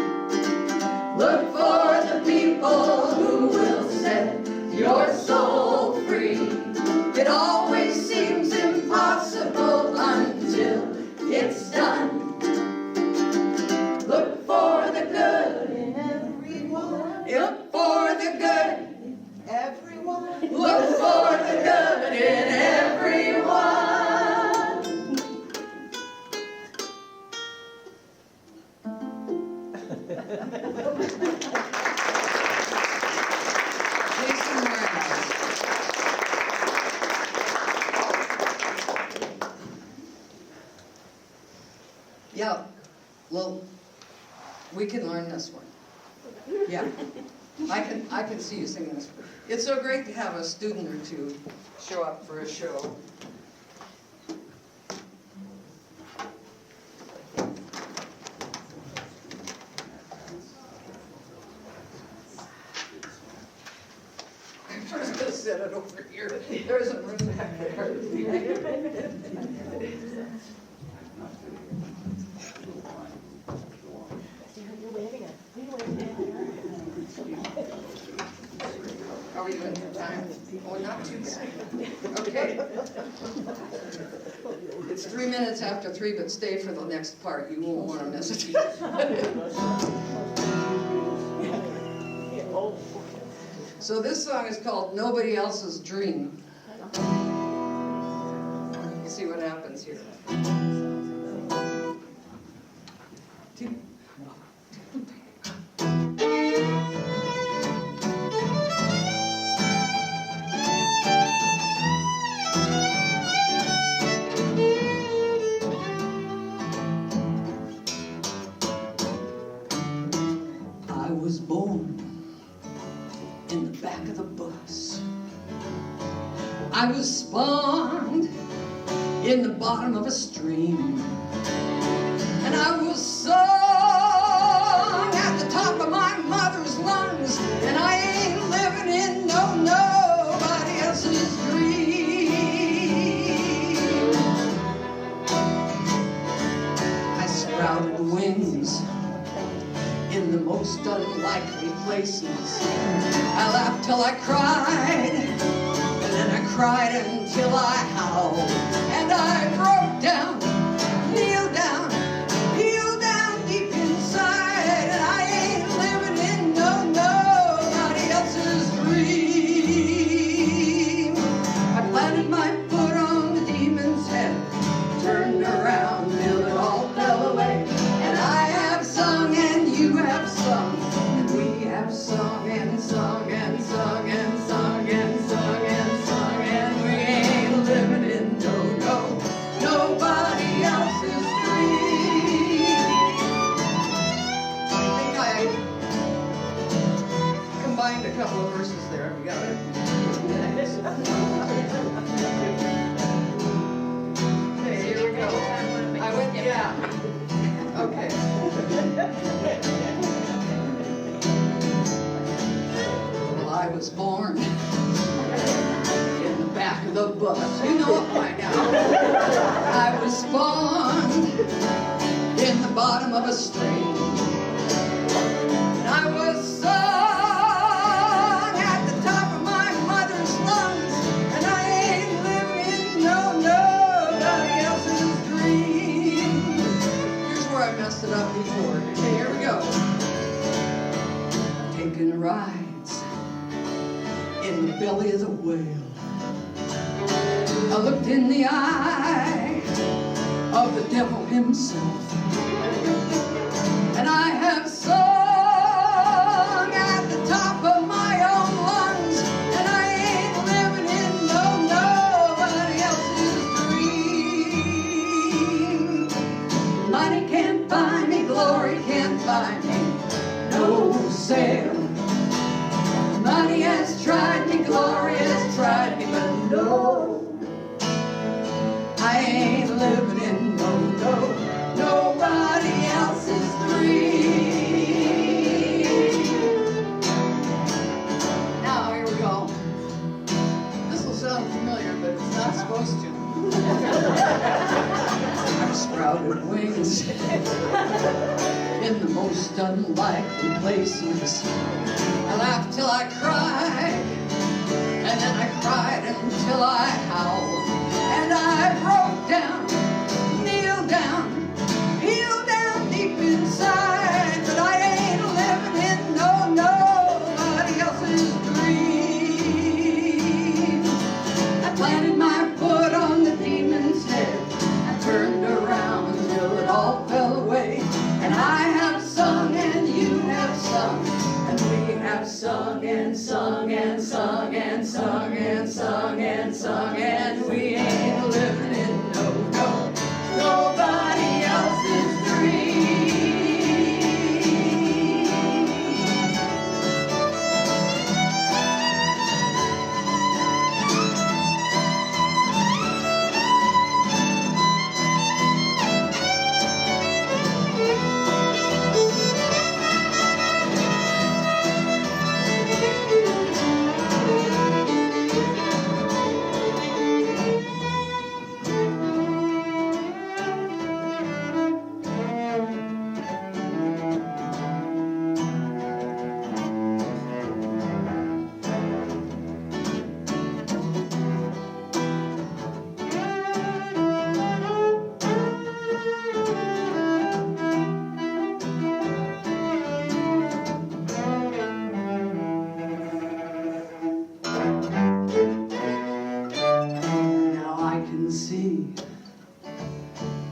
Speaker 1: Look for the people who will set your soul free. It always seems impossible until it's done. Look for the good in everyone. Look for the good.
Speaker 5: Everyone.
Speaker 1: Look for the good in everyone. Jason Mraz. Yeah, well, we can learn this one. Yeah, I can see you singing this. It's so great to have a student or two show up for a show. I'm just gonna set it over here. There isn't room back there. Are we doing time? Oh, not too bad. Okay. It's 3 minutes after 3, but stay for the next part. You won't want to miss it. So this song is called Nobody Else's Dream. You see what happens here. I was born in the back of the bus. I was spawned in the bottom of a stream. And I was sung at the top of my mother's lungs. And I ain't living in nobody else's dream. I sprouted wings in the most unlikely places. I laughed till I cried, and then I cried until I howled. And and I broke down, kneel down, heel down deep inside, and I ain't living in nobody else's dream. I planted my foot on the demon's head, turned around till it all fell away, and I have sung and you have sung, and we have sung and sung and sung and sung and sung and sung, and we ain't living in nobody else's dream. I think I combined a couple of verses there. We got it. Okay, here we go. I went, yeah. Okay. Well, I was born in the back of the bus. You know it by now. I was spawned in the bottom of a stream. And I was sung at the top of my mother's lungs. And I ain't living in nobody else's dream. Here's where I messed it up before. Okay, here we go. Taking rides in the belly of the whale. I looked in the eye of the devil himself, and I have sung at the top of my own lungs, and I ain't living in nobody else's dream. Money can't buy me, glory can't buy me, no sale. Money has tried me, glory has tried me, but no, I ain't living in nobody else's dream. Now here we go. This will sound familiar, but it's not supposed to. I've sprouted wings in the most unlikely places. I laughed till I cried, and then I cried until I howled, and I broke down, kneel down, heel down deep inside, but I ain't living in nobody else's dream. I planted my foot on the demon's head, I turned around till it all fell away, and I have sung and you have sung, and we have sung and sung and sung and sung and sung and sung, and we ain't living in nobody else's dream.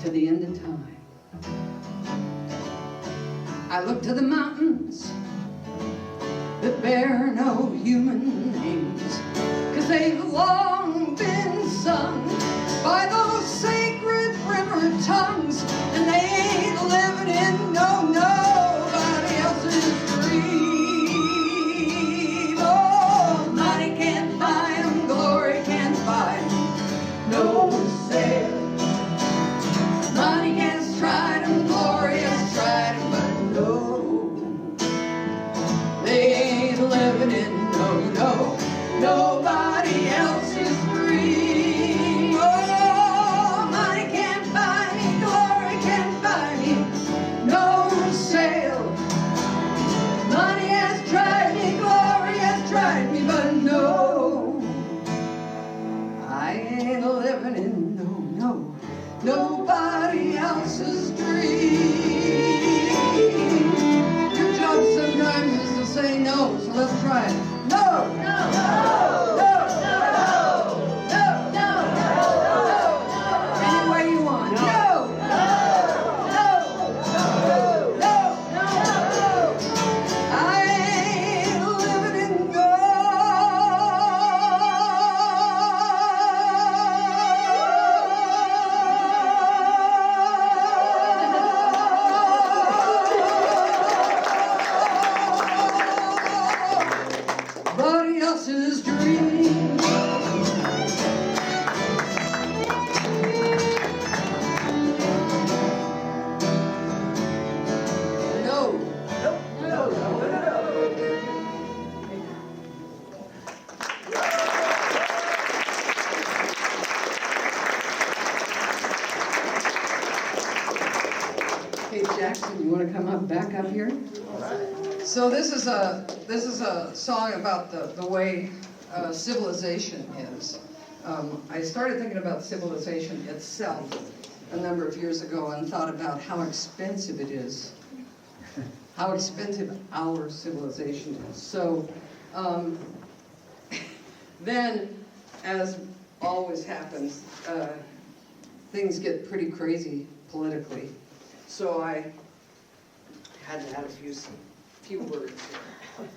Speaker 1: To the end of time. I look to the mountains that bear no human names, 'cause they've long been sung by those sacred river tongues, and they ain't living in nobody else's dream. Oh, money can't buy 'em, glory can't buy 'em, no sale. Money has tried 'em, glory has tried 'em, but no, they ain't living in nobody else's dream. Oh, money can't buy me, glory can't buy me, no sale. Money has tried me, glory has tried me, but no, I ain't living in no, so let's try it. No! No! No! No! No! No! Any way you want. No! No! No! No! I ain't living in somebody else's dream. No. Hey Jackson, you want to come up back up here? So this is a song about the way civilization is. I started thinking about civilization itself a number of years ago and thought about how expensive it is, how expensive our civilization is. So then, as always happens, things get pretty crazy politically. So I had to add a few words here.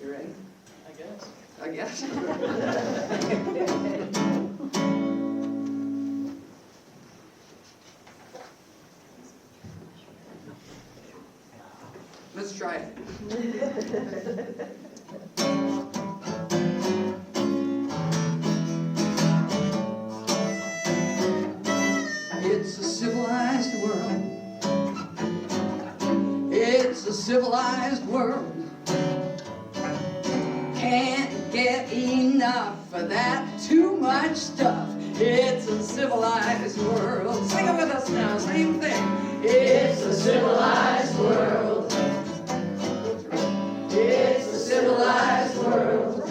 Speaker 1: You ready? I guess. Let's try it. It's a civilized world. It's a civilized world. Can't get enough of that too much stuff. It's a civilized world. Sing it with us now, same thing. It's a civilized world. It's a civilized world.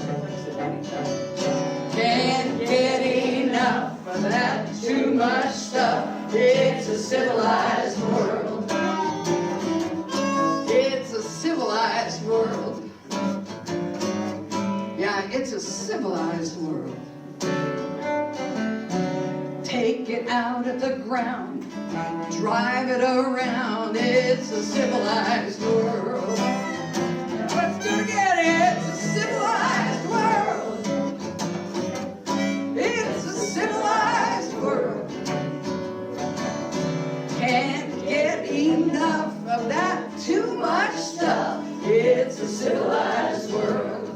Speaker 1: Can't get enough of that too much stuff. It's a civilized world. It's a civilized world. Yeah, it's a civilized world. Take it out of the ground, drive it around. It's a civilized world. Let's do it again. It's a civilized world. It's a civilized world. Can't get enough of that too much stuff. It's a civilized world.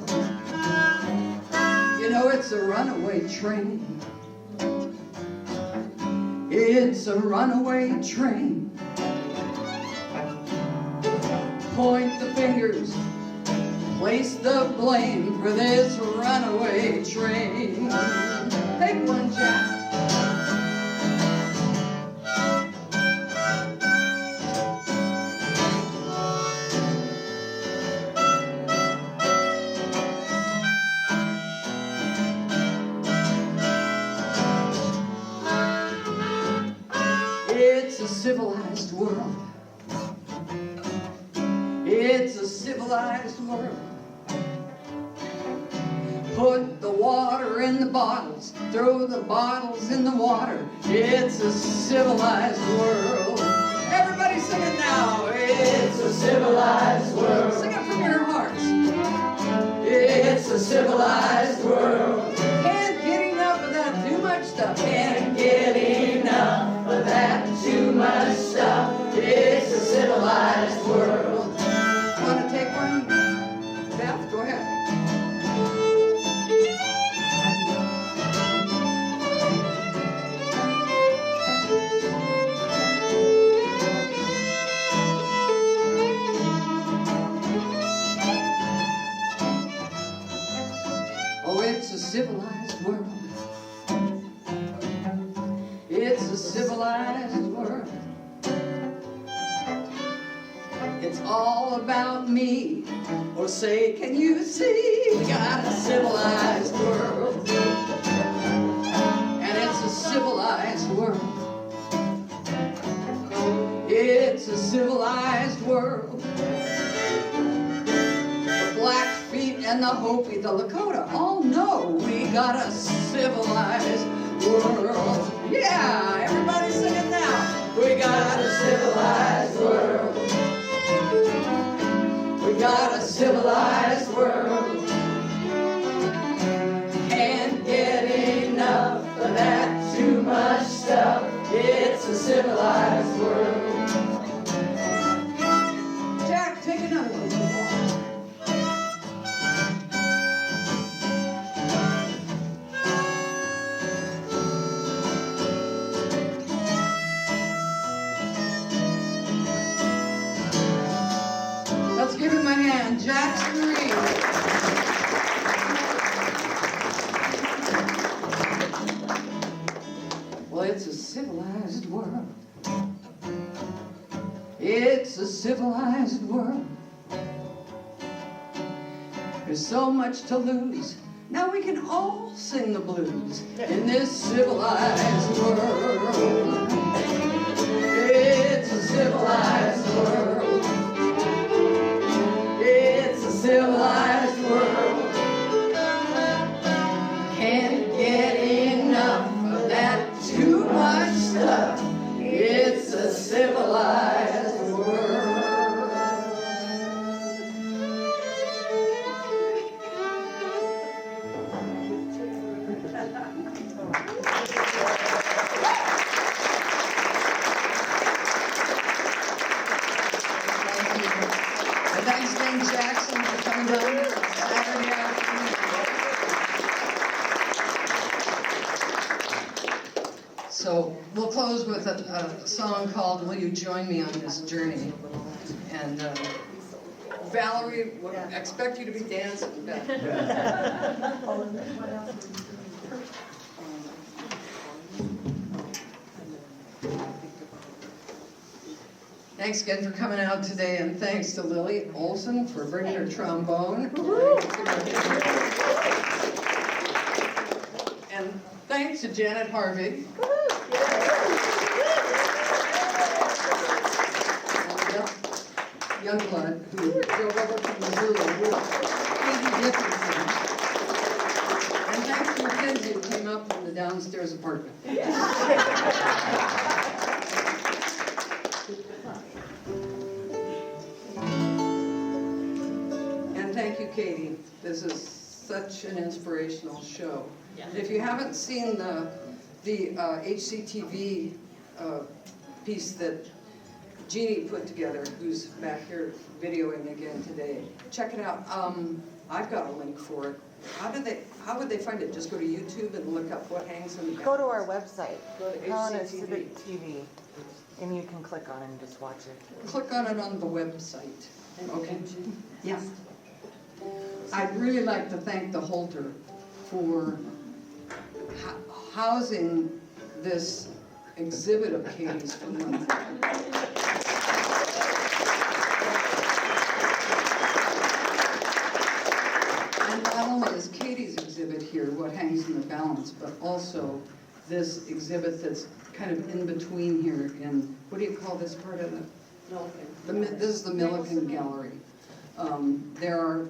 Speaker 1: You know, it's a runaway train. It's a runaway train. Point the fingers, place the blame for this runaway train. Take one, Jack. It's a civilized world. It's a civilized world. Put the water in the bottles, throw the bottles in the water. It's a civilized world. Everybody sing it now. It's a civilized world. Sing it from your hearts. It's a civilized world. Can't get enough of that too much stuff. Can't get enough of that too much stuff. It's a civilized world. Want to take one? Beth, go ahead. Oh, it's a civilized world. It's a civilized world. It's all about me. Or say, can you see? We got a civilized world. And it's a civilized world. It's a civilized world. The Blackfeet and the Hopi, the Lakota all know we got a civilized world. Yeah, everybody sing it now. We got a civilized world. We got a civilized world. Can't get enough of that too much stuff. It's a civilized world. Jack, take another one. Let's give him a hand, Jackson Reed. Well, it's a civilized world. It's a civilized world. There's so much to lose. Now we can all sing the blues in this civilized world. It's a civilized world. It's a civilized world. Can't get enough of that too much stuff. It's a civilized world. Thanks, Dan Jackson, for coming down Saturday afternoon. So we'll close with a song called "Will You Join Me on This Journey?" And Valerie, we expect you to be dancing back. Thanks again for coming out today, and thanks to Lily Olson for bringing her trombone. And thanks to Janet Harvey. And young blood who drove over from Missoula with Katie Dickinson. And thanks to Mackenzie who came up from the downstairs apartment. Thank you, Katie. This is such an inspirational show.
Speaker 3: Yeah.
Speaker 1: And if you haven't seen the HCTV piece that Jeannie put together, who's back here videoing again today, check it out. I've got a link for it. How would they find it? Just go to YouTube and look up what hangs in the
Speaker 6: Go to our website,
Speaker 1: Go to
Speaker 6: Helena
Speaker 1: HCTV.
Speaker 6: Civic TV, and you can click on it and just watch it.
Speaker 1: Click on it on the website. Okay. Yeah. I'd really like to thank the Holter for housing this exhibit of Katie's for months. And not only is Katie's exhibit here, what hangs in the balance, but also this exhibit that's kind of in between here in, what do you call this part of it? This is the Milliken Gallery. There are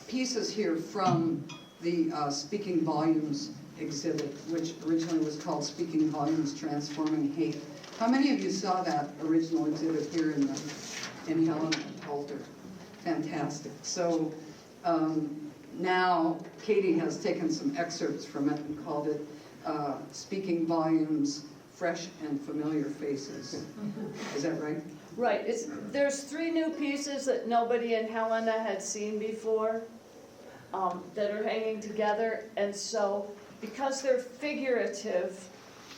Speaker 1: pieces here from the Speaking Volumes exhibit, which originally was called Speaking Volumes Transforming Hate. How many of you saw that original exhibit here in Helena Holter? Fantastic. So now Katie has taken some excerpts from it and called it Speaking Volumes, Fresh and Familiar Faces. Is that right?
Speaker 3: Right, there's 3 new pieces that nobody in Helena had seen before that are hanging together, and so because they're figurative,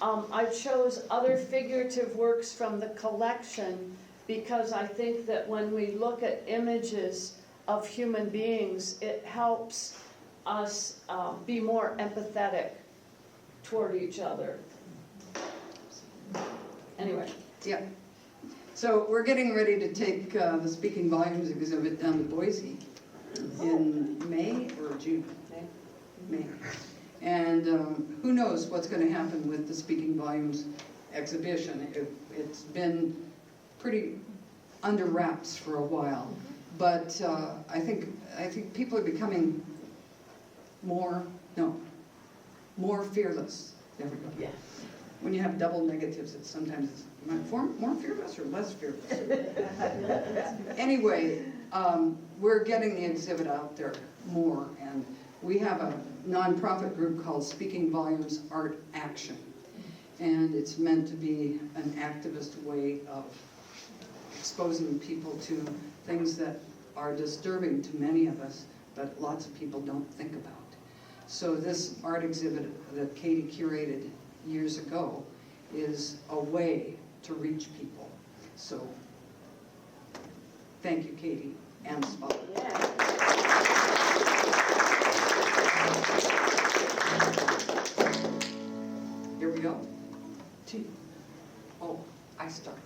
Speaker 3: I chose other figurative works from the collection because I think that when we look at images of human beings, it helps us be more empathetic toward each other. Anyway.
Speaker 1: Yeah. So we're getting ready to take the Speaking Volumes exhibit down to Boise in May or June? May. And who knows what's going to happen with the Speaking Volumes exhibition. It's been pretty under wraps for a while. But I think people are becoming more fearless. There we go.
Speaker 2: Yeah.
Speaker 1: When you have double negatives, it's sometimes more fearless or less fearless. Anyway, we're getting the exhibit out there more, and we have a nonprofit group called Speaking Volumes Art Action, and it's meant to be an activist way of exposing people to things that are disturbing to many of us, but lots of people don't think about. So this art exhibit that Katie curated years ago is a way to reach people. So thank you, Katie and Spotlight.
Speaker 2: Yeah.
Speaker 1: Here we go. Oh, I start.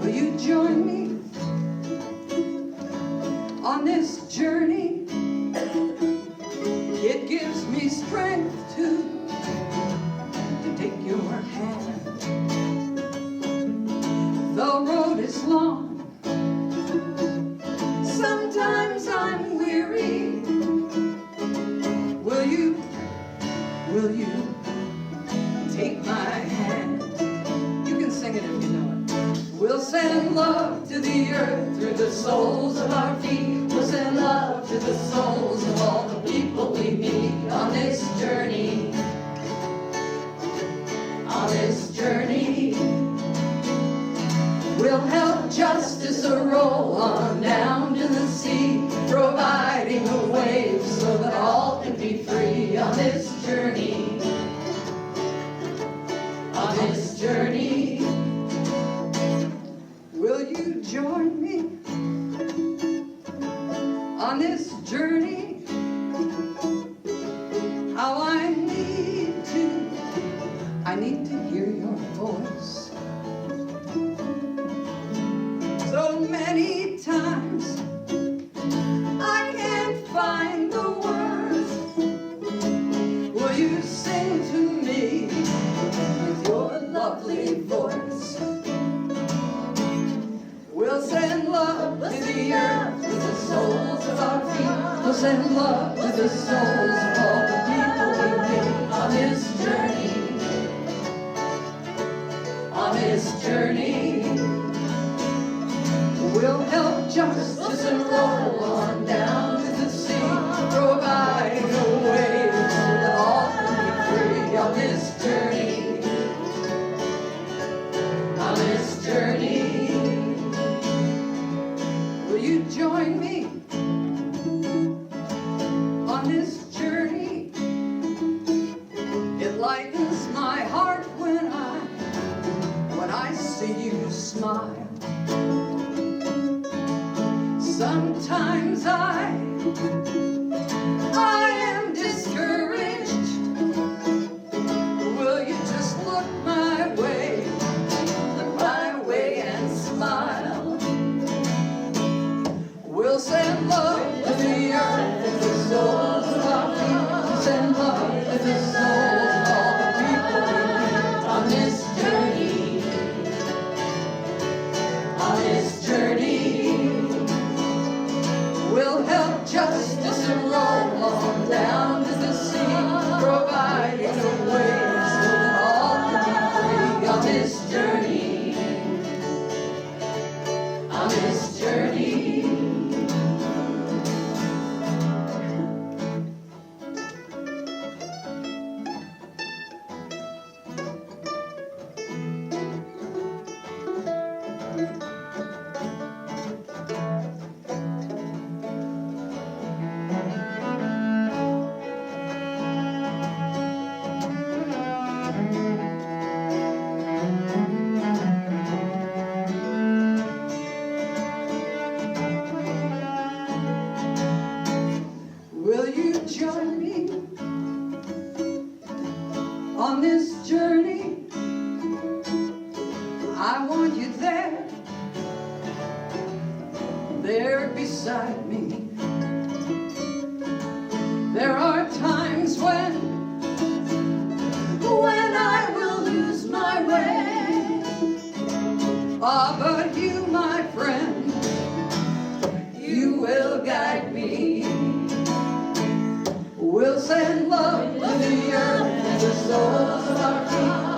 Speaker 1: Will you join me on this journey? It gives me strength to take your hand. The road is long, sometimes I'm weary. Will you take my hand? You can sing it if you know it. We'll send love to the earth through the soles of our feet. We'll send love to the souls of all the people we meet on this journey. On this journey, we'll help justice roll on down to the sea, providing a wave so that all can be free on this journey. On this journey, will you join me on this journey? How I need to hear your voice. So many times I can't find the words. Will you sing to me with your lovely voice? We'll send love to the earth, to the soles of our feet. We'll send love to the souls of all the people we meet on this journey. On this journey, we'll help justice roll on down to the sea, providing a way so that all can be free on this journey. On this journey, will you join me on this journey? It lightens my heart when I see you smile. Sometimes I am discouraged. Will you just look my way and smile? We'll send love to the earth and the souls of our feet. Send love to the souls of all the people we meet on this journey. On this journey, we'll help justice roll on down to the sea, providing a way so that all can be free on this journey. On this journey. beside me. There are times when I will lose my way. Ah, but you, my friend, you will guide me. We'll send love to the earth and the soles of our feet.